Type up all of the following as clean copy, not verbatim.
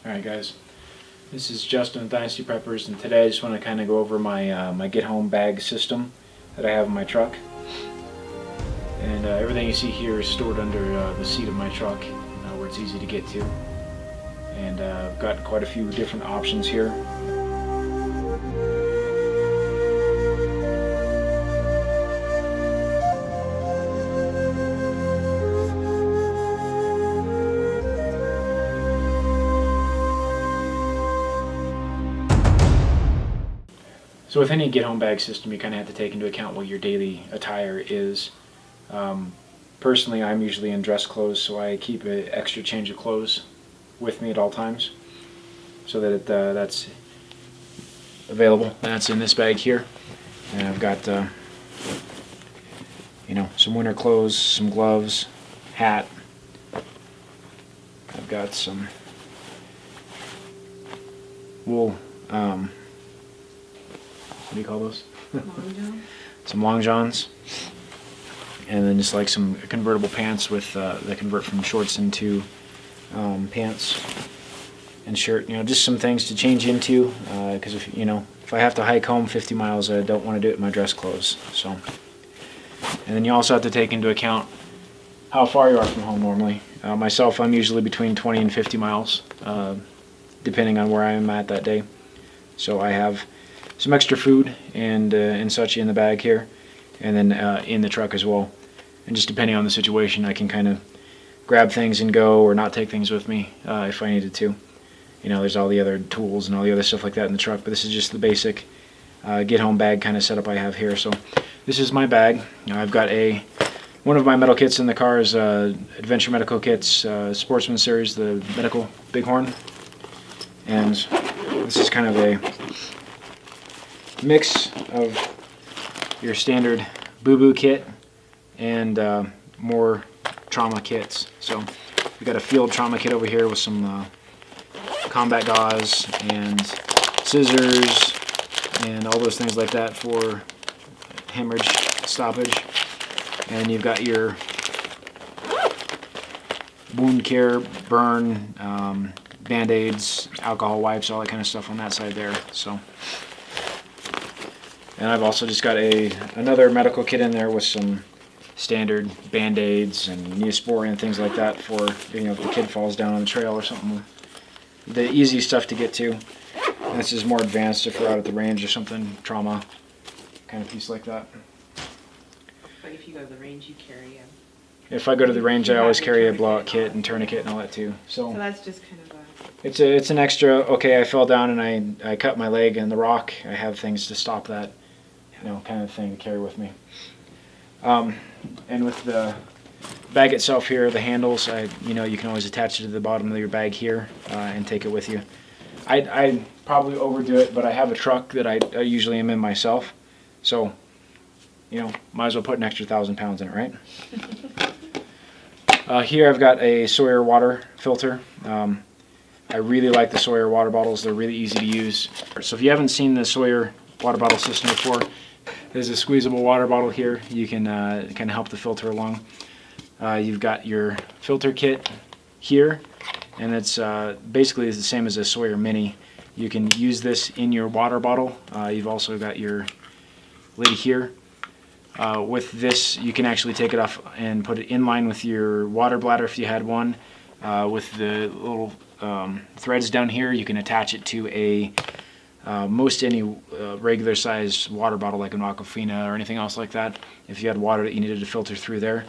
Alright guys, this is Justin with Dynasty Preppers, and today I just want to kind of go over my my get home bag system that I have in my truck. And everything you see here is stored under the seat of my truck, where it's easy to get to. And I've got quite a few different options here. So with any get-home bag system, you kind of have to take into account what your daily attire is. Personally, I'm usually in dress clothes, so I keep an extra change of clothes with me at all times, so that that's available. That's in this bag here, and I've got some winter clothes, some gloves, hat. I've got some wool. What do you call those? Long johns. Some long johns, and then just like some convertible pants with that convert from shorts into pants and shirt. Just some things to change into, because if I have to hike home 50 miles, I don't want to do it in my dress clothes. So, and then you also have to take into account how far you are from home normally. Myself, I'm usually between 20 and 50 miles, depending on where I am at that day. So I have some extra food and such in the bag here, and then in the truck as well. And just depending on the situation, I can kind of grab things and go, or not take things with me if I needed to. There's all the other tools and all the other stuff like that in the truck, but this is just the basic get-home bag kind of setup I have here. So this is my bag. I've got one of my medical kits in the car is Adventure Medical Kits Sportsman Series, the medical bighorn, and this is kind of a mix of your standard boo-boo kit and more trauma kits. So we got a field trauma kit over here with some combat gauze and scissors and all those things like that for hemorrhage stoppage. And you've got your wound care, burn, band-aids, alcohol wipes, all that kind of stuff on that side there. So. And I've also just got another medical kit in there with some standard band-aids and Neosporin and things like that for, if the kid falls down on the trail or something. The easy stuff to get to. And this is more advanced if we're out at the range or something, trauma kind of piece like that. Like if you go to the range, you carry a... If I go to the range, I always carry a blowout kit and tourniquet and all that too. So that's just kind of a... It's an extra, okay, I fell down and I cut my leg in the rock, I have things to stop that. Kind of thing to carry with me. And with the bag itself here, the handles, you can always attach it to the bottom of your bag here and take it with you. I probably overdo it, but I have a truck that I usually am in myself, so might as well put an extra 1,000 pounds in it, right? Here I've got a Sawyer water filter. I really like the Sawyer water bottles. They're really easy to use. So if you haven't seen the Sawyer water bottle system before, there's a squeezable water bottle here. You can kind of help the filter along. You've got your filter kit here, and it's basically the same as a Sawyer Mini. You can use this in your water bottle. You've also got your lid here. With this, you can actually take it off and put it in line with your water bladder if you had one. With the little threads down here, you can attach it to most any regular size water bottle, like an Aquafina or anything else like that. If you had water that you needed to filter through there,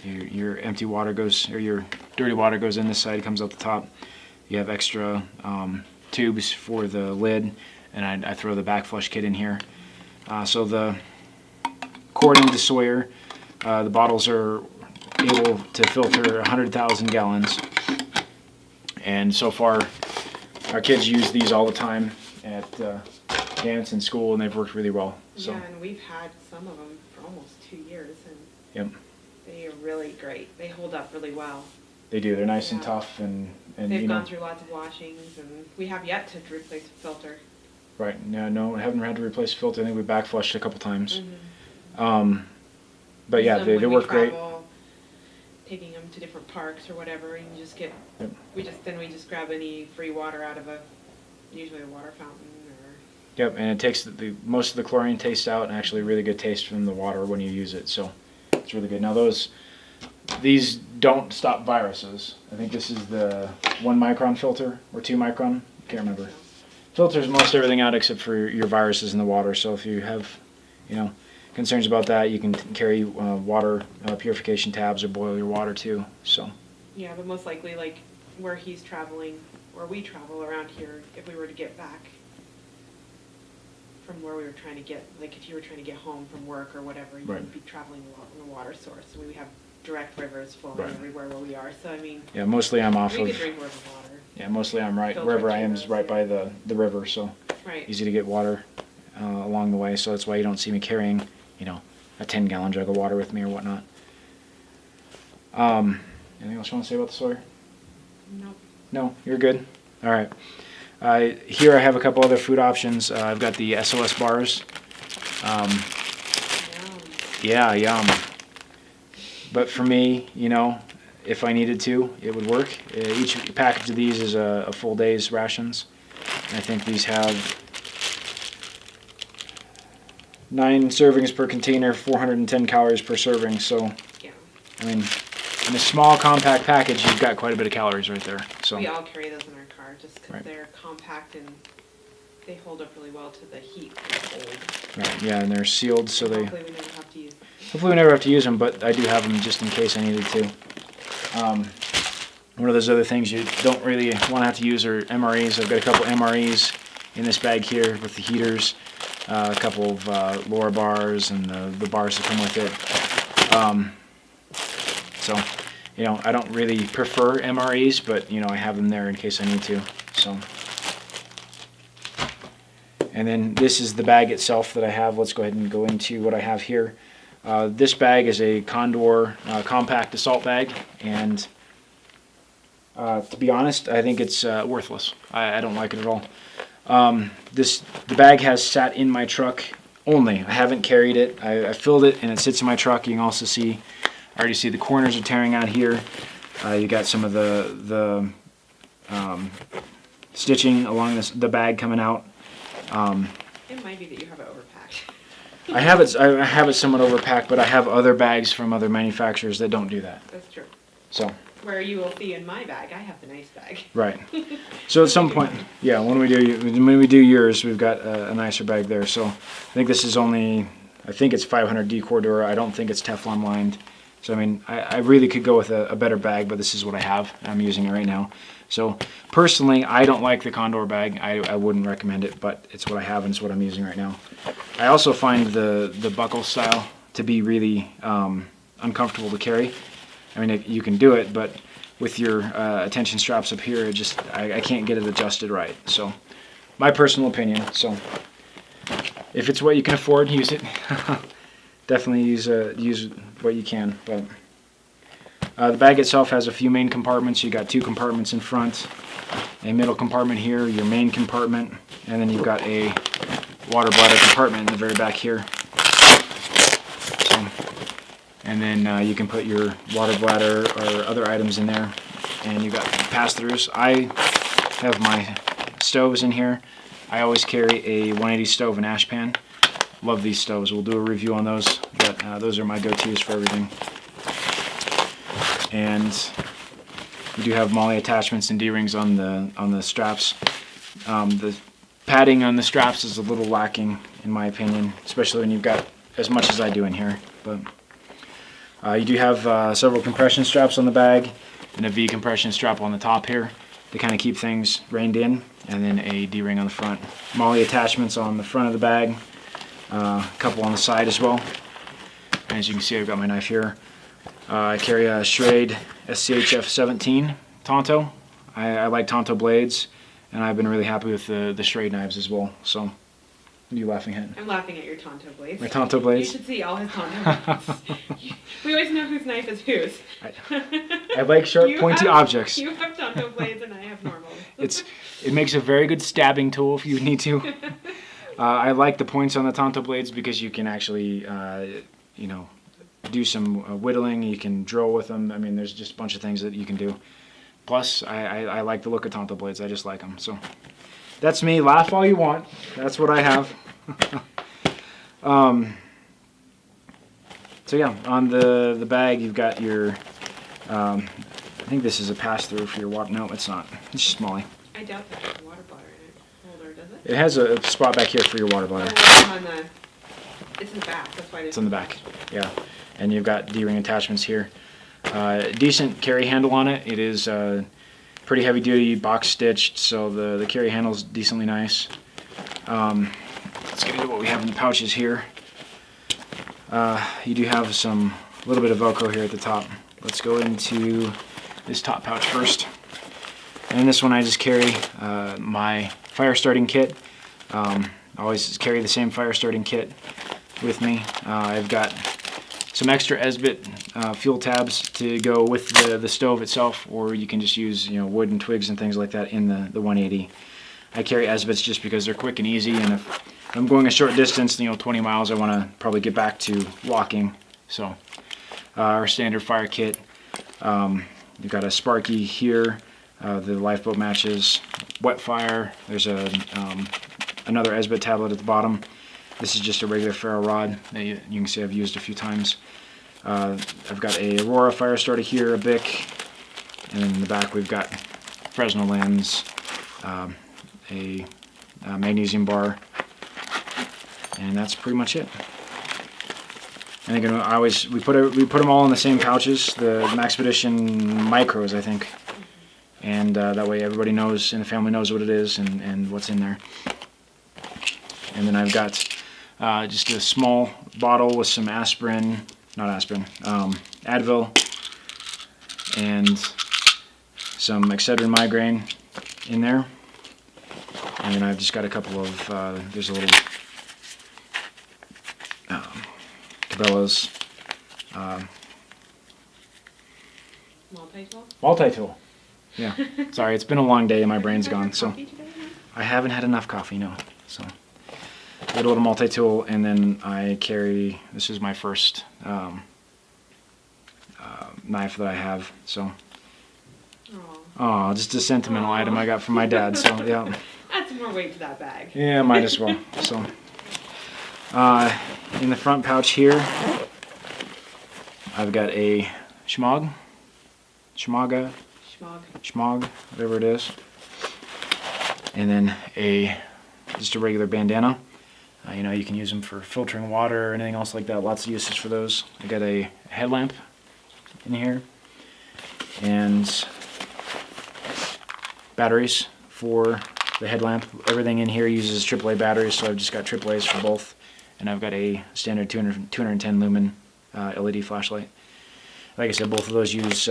your empty water goes, or your dirty water goes in this side, comes out the top. You have extra tubes for the lid, and I throw the back flush kit in here. According to Sawyer, the bottles are able to filter 100,000 gallons, and so far our kids use these all the time at dance and school, and they've worked really well. So. Yeah, and we've had some of them for almost 2 years, and yep. They are really great. They hold up really well. They do. They're nice and tough, and they've gone through lots of washings, and we have yet to replace a filter. Right. No, I haven't had to replace a filter. I think we back flushed a couple times. Mm-hmm. But yeah, they work great. Taking them to different parks or whatever, and you just get, Yep. we just grab any free water out of usually a water fountain or. Yep, and it takes most of the chlorine taste out, and actually really good taste from the water when you use it, so it's really good. Now these don't stop viruses. I think this is the 1 micron filter, or 2 micron, can't remember. Filters most everything out except for your viruses in the water, so if you have, concerns about that, you can carry water purification tabs or boil your water too, so. Yeah, but most likely, like, where he's traveling, or we travel around here, if we were to get back from where we were trying to get, like, if you were trying to get home from work or whatever, you Right. would be traveling a lot in a water source. So we have direct rivers flowing Right. everywhere where we are, so I mean, Yeah, mostly I'm off we of, could drink river water. yeah, mostly I'm right, Filter wherever I am is through right those, by the river, so Right. easy to get water along the way, so that's why you don't see me carrying, a 10-gallon jug of water with me or whatnot. Anything else you want to say about the Sawyer? Nope. No, you're good? All right. Here I have a couple other food options. I've got the SOS bars. Yeah, yum. But for me, if I needed to, it would work. Each package of these is a full day's rations. And I think these have 9 servings per container, 410 calories per serving. So, Yeah. I mean, in a small compact package, you've got quite a bit of calories right there. So. We all carry those in our car just because Right. they're compact and they hold up really well to the heat and cold. Right, yeah, and they're sealed, so they. Hopefully we never have to use them. Hopefully we never have to use them, but I do have them just in case I needed to. One of those other things you don't really want to have to use are MREs. I've got a couple MREs in this bag here with the heaters, a couple of Laura bars and the bars that come with it. So, I don't really prefer MREs, but I have them there in case I need to. So. And then this is the bag itself that I have. Let's go ahead and go into what I have here. This bag is a Condor compact assault bag, and to be honest, I think it's worthless. I don't like it at all. The bag has sat in my truck only. I haven't carried it. I filled it, and it sits in my truck. You can also see, I already see the corners are tearing out here. You got some of the stitching along the bag coming out. It might be that you have it overpacked. I have it somewhat overpacked, but I have other bags from other manufacturers that don't do that. That's true. So. Where you will see in my bag, I have the nice bag. Right. So at some point, yeah, when we do yours, we've got a nicer bag there. So I think this is only, I think it's 500D Cordura. I don't think it's Teflon lined. So I mean, I really could go with a better bag, but this is what I have. I'm using it right now. So personally, I don't like the Condor bag. I wouldn't recommend it, but it's what I have and it's what I'm using right now. I also find the buckle style to be really uncomfortable to carry. I mean, you can do it, but with your attention straps up here, I can't get it adjusted right. So, my personal opinion. So, if it's what you can afford, use it. Definitely use what you can. But the bag itself has a few main compartments. You got 2 compartments in front, a middle compartment here, your main compartment, and then you've got a water bladder compartment in the very back here. And then you can put your water bladder or other items in there. And you've got pass-throughs. I have my stoves in here. I always carry a 180 stove and ash pan. Love these stoves. We'll do a review on those, but those are my go-tos for everything. And you do have MOLLE attachments and D-rings on the straps. The padding on the straps is a little lacking, in my opinion, especially when you've got as much as I do in here. But you do have several compression straps on the bag and a V compression strap on the top here to kind of keep things reined in, and then a D-ring on the front. MOLLE attachments on the front of the bag, a couple on the side as well. And as you can see, I've got my knife here. I carry a Schrade SCHF 17 Tonto. I like Tonto blades, and I've been really happy with the Schrade knives as well. So, what are you laughing at? I'm laughing at your Tonto blades. My Tonto blades? You should see all his Tonto blades. We always know whose knife is whose. I like sharp, pointy objects. You have Tonto blades and I have normal. It makes a very good stabbing tool if you need to. I like the points on the Tonto blades because you can actually, do some whittling. You can drill with them. I mean, there's just a bunch of things that you can do. Plus, I like the look of Tonto blades. I just like them. So that's me. Laugh all you want. That's what I have. So yeah, on the bag you've got your, I think this is a pass-through for your water. No, it's not. It's just Molly. I doubt that there's a water bladder in it. Holder, does it? It has a spot back here for your water bladder. Oh, it's in the back. That's why It's in the back. Yeah, and you've got D-ring attachments here. Decent carry handle on it. It is pretty heavy-duty, box stitched, so the carry handle's decently nice. Let's get into what we have in the pouches here. You do have a little bit of Velcro here at the top. Let's go into this top pouch first. And in this one I just carry my fire starting kit. Always carry the same fire starting kit with me. I've got some extra Esbit fuel tabs to go with the stove itself, or you can just use wood and twigs and things like that in the 180. I carry Esbits just because they're quick and easy, and if I'm going a short distance, 20 miles, I want to probably get back to walking. So our standard fire kit. You've got a Sparky here, the lifeboat matches, wet fire. There's another Esbit tablet at the bottom. This is just a regular ferro rod that you can see I've used a few times. I've got a Aurora fire starter here, a Bic, and in the back we've got Fresnel lens, a magnesium bar, and that's pretty much it. And again, we put them all in the same pouches, the Maxpedition Micros, I think, and that way everybody knows, and the family knows what it is and what's in there. And then I've got just a small bottle with some Advil, and some Excedrin migraine in there. And then I've just got a couple of, there's a little Cabela's Multi-tool? multi-tool. Yeah, sorry, it's been a long day and my brain's gone, so Coffee today? I haven't had enough coffee, no. So I got a little multi-tool, and then I carry, this is my first knife that I have, so. Oh, just a sentimental item I got from my dad, so yeah. Add some more weight to that bag. Yeah, might as well. So, in the front pouch here, I've got a Schmog, whatever it is, and then just a regular bandana. You can use them for filtering water or anything else like that. Lots of uses for those. I got a headlamp in here, and batteries for the headlamp. Everything in here uses AAA batteries, so I've just got AAAs for both. And I've got a standard 210 lumen LED flashlight. Like I said, both of those use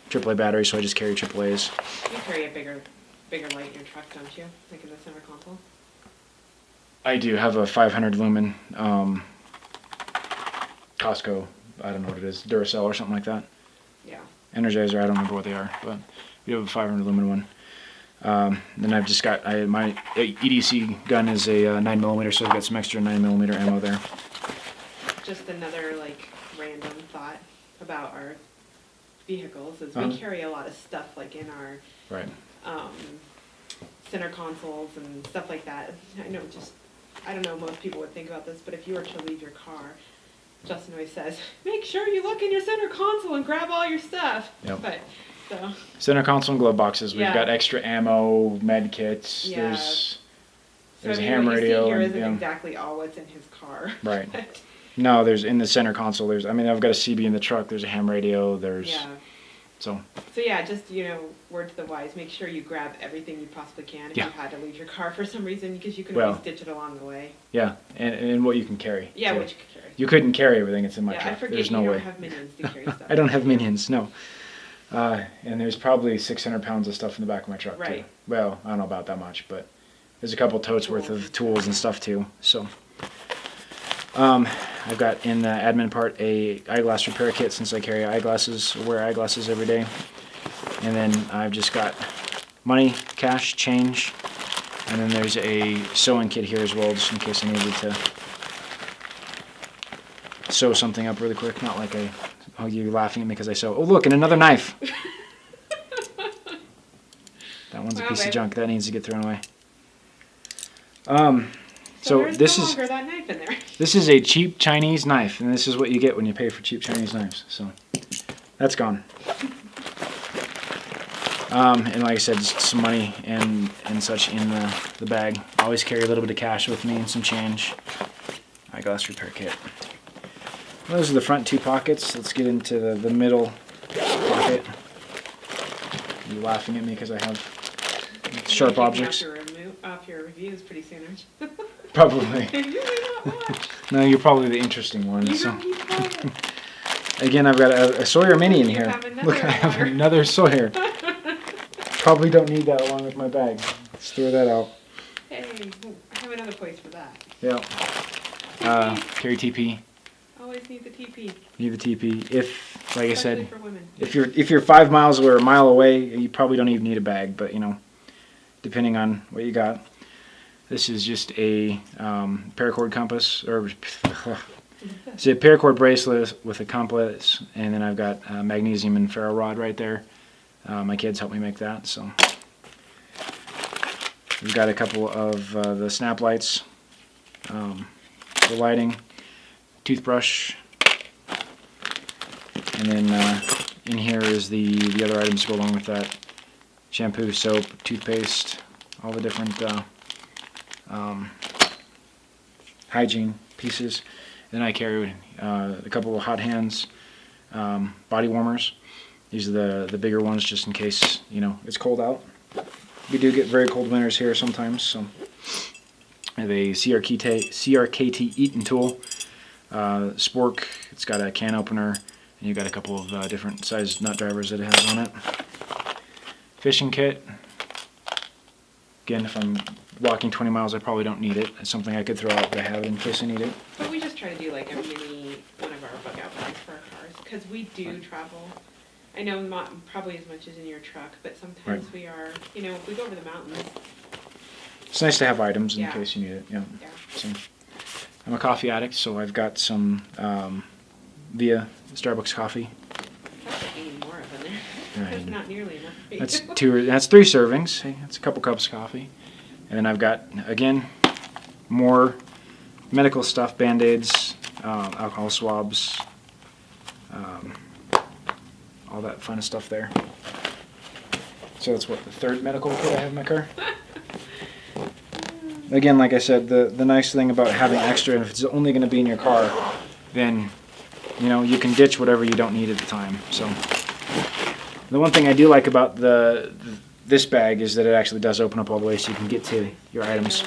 AAA batteries, so I just carry AAAs. You carry a bigger light in your truck, don't you? Like in the center console? I do have a 500 lumen Costco, I don't know what it is, Duracell or something like that. Yeah. Energizer, I don't remember what they are, but we have a 500 lumen one. Then I've just got, my EDC gun is a 9mm, so I've got some extra 9mm ammo there. Just another random thought about our vehicles is we carry a lot of stuff in our Right. center consoles and stuff like that. I don't know if most people would think about this, but if you were to leave your car, Justin always says, make sure you look in your center console and grab all your stuff. Yep. So. Center console and glove boxes. We've Yeah. got extra ammo, med kits. Yeah. There's a ham radio. What you see here and, isn't exactly all what's in his car. Right. No, there's in the center console. I've got a CB in the truck. There's a ham radio. Yeah. So yeah, just word to the wise, make sure you grab everything you possibly can if you had to leave your car for some reason, because you can always ditch it along the way. Yeah, and what you can carry. Yeah, too. what you can carry. You couldn't carry everything that's in my Yeah, truck. I forget There's you no don't way. have minions to carry stuff. I don't have minions, no. And there's probably 600 pounds of stuff in the back of my truck too. Right. Well, I don't know about that much, but there's a couple totes worth of tools and stuff too. So, I've got in the admin part a eyeglass repair kit, since I carry eyeglasses, wear eyeglasses every day. And then I've just got money, cash, change, and then there's a sewing kit here as well, just in case I needed to sew something up really quick. Not like oh, you're laughing at me because I sew. Oh, look, and another knife. That one's a piece of junk that needs to get thrown away. So this is that knife in there. This is a cheap Chinese knife, and this is what you get when you pay for cheap Chinese knives. So that's gone. And like I said, just some money and such in the bag. I always carry a little bit of cash with me and some change. Eyeglass repair kit. Those are the front 2 pockets. Let's get into the middle pocket. You're laughing at me because I have sharp objects. Off your reviews pretty soon, aren't you? Probably. You may not watch. No, you're probably the interesting one. You So. don't keep quiet. Again, I've got a Sawyer Mini in You here. have another Look, I have water. another Sawyer. Probably don't need that along with my bag. Let's throw that out. Hey, I have another place for that. Yeah. Carry TP. Always need the TP. Need the TP. If, like I Especially said, for women. if you're 5 miles or a mile away, you probably don't even need a bag. But depending on what you got. This is just a paracord compass, or it's a paracord bracelet with a compass, and then I've got magnesium and ferro rod right there. My kids helped me make that, so. We've got a couple of the snap lights for lighting, toothbrush, and then in here is the other items to go along with that. Shampoo, soap, toothpaste, all the different hygiene pieces. Then I carry a couple of hot hands, body warmers. These are the bigger ones just in case, it's cold out. We do get very cold winters here sometimes, so. I have a CRKT Eaton tool, spork. It's got a can opener, and you've got a couple of different size nut drivers that it has on it. Fishing kit. Again, if I'm walking 20 miles, I probably don't need it. It's something I could throw out, but I have it in case I need it. But we just try to do like a mini one of our bug out bags for our cars because we do travel. I know not probably as much as in your truck, but sometimes Right. we are, if we go over the mountains. It's nice to have items in Yeah. case you need it. Yeah. Yeah. So, I'm a coffee addict, so I've got some via Starbucks coffee. That's like eating more of in there. Right. That's not nearly enough for you. That's 3 servings. Hey, that's a couple cups of coffee. And then I've got, again, more medical stuff, Band-Aids, alcohol swabs, all that fun stuff there. So that's what, the 3rd medical kit I have in my car? Again, like I said, the nice thing about having extra, if it's only going to be in your car, then, you can ditch whatever you don't need at the time. So, the one thing I do like about this bag is that it actually does open up all the way so you can get to your items.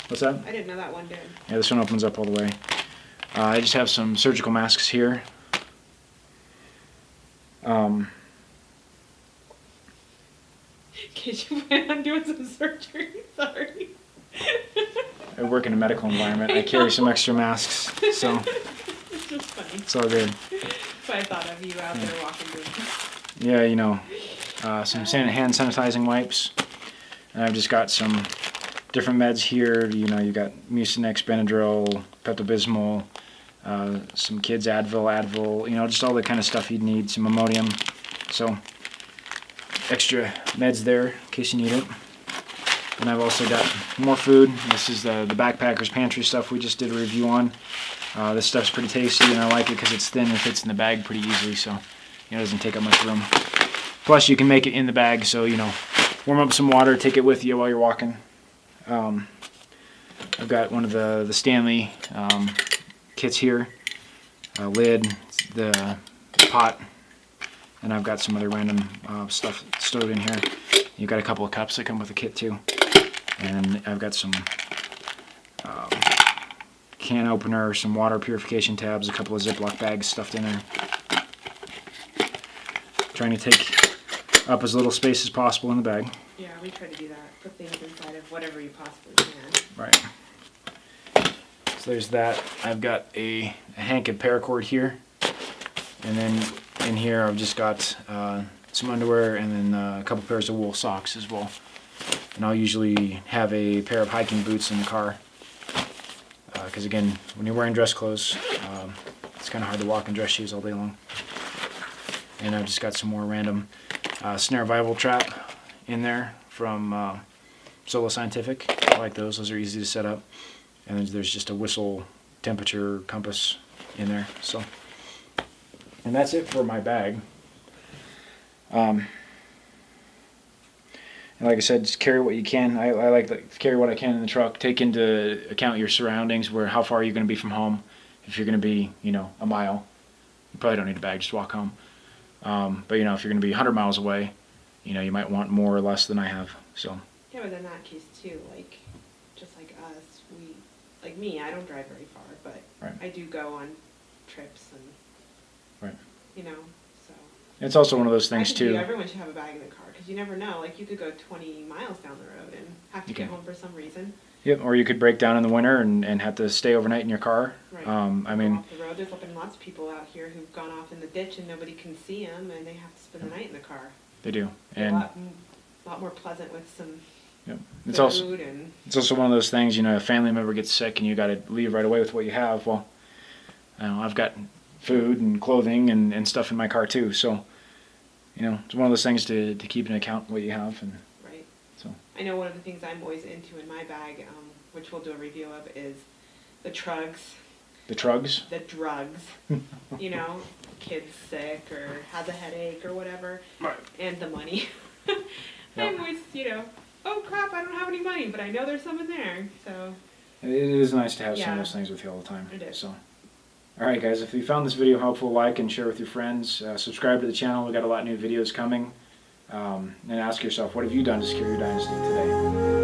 What's that? I didn't know that one did. Yeah, this one opens up all the way. I just have some surgical masks here. In case you plan on doing some surgery, sorry. I work in a medical environment. I carry some extra masks, so It's just funny. it's all good. So I thought of you out there walking doing Yeah, some hand sanitizing wipes. And I've just got some different meds here. You got Mucinex, Benadryl, Pepto-Bismol, some kids Advil, just all the kind of stuff you'd need, some Imodium. So, extra meds there in case you need it. And I've also got more food. This is the Backpacker's Pantry stuff we just did a review on. This stuff's pretty tasty, and I like it because it's thin and fits in the bag pretty easily, so it doesn't take up much room. Plus, you can make it in the bag, so warm up some water, take it with you while you're walking. I've got one of the Stanley kits here, lid, the pot, and I've got some other random stuff stowed in here. You've got a couple of cups that come with the kit too, and I've got some can opener, some water purification tabs, a couple of Ziploc bags stuffed in there. Trying to take up as little space as possible in the bag. Yeah, we try to do that. Put things inside of whatever you possibly can. Right. So there's that. I've got a hank of paracord here. And then in here I've just got some underwear and then a couple pairs of wool socks as well. And I'll usually have a pair of hiking boots in the car because again, when you're wearing dress clothes, it's kind of hard to walk in dress shoes all day long. And I've just got some more random snare revival trap in there from Solo Scientific. I like those. Those are easy to set up. And then there's just a whistle temperature compass in there. So, and that's it for my bag. And like I said, just carry what you can. I like to carry what I can in the truck. Take into account your surroundings, where how far you're going to be from home. If you're going to be, you know, a mile, you probably don't need a bag. Just walk home. But you know, if you're going to be 100 miles away, you know, you might want more or less than I have. So. Yeah, but in that case too, like, just like us, like me, I don't drive very far, but right. I do go on trips and, right. you know, so. It's also one of those things too. Everyone should have a bag in the car, because you never know. Like, you could go 20 miles down the road and have to get home for some reason. Yep, or you could break down in the winter and have to stay overnight in your car. Right. I mean, off the road. There's been lots of people out here who've gone off in the ditch and nobody can see them, and they have to spend the night in the car. They do, and a lot more pleasant with some. Yep. It's also one of those things, you know, a family member gets sick and you got to leave right away with what you have. Well, I know, I've got food and clothing and stuff in my car too. So, you know, it's one of those things to keep into account what you have. And right. So I know one of the things I'm always into in my bag, which we'll do a review of, is the trugs. The trugs? The drugs. You know, kid's sick or has a headache or whatever. Right. And the money. Yep. I'm always, you know, oh crap, I don't have any money, but I know there's some in there. So it is nice to have some of those things with you all the time. It is. So, all right, guys, if you found this video helpful, like and share with your friends. Subscribe to the channel. We've got a lot of new videos coming. And ask yourself, what have you done to secure your Dynasty today?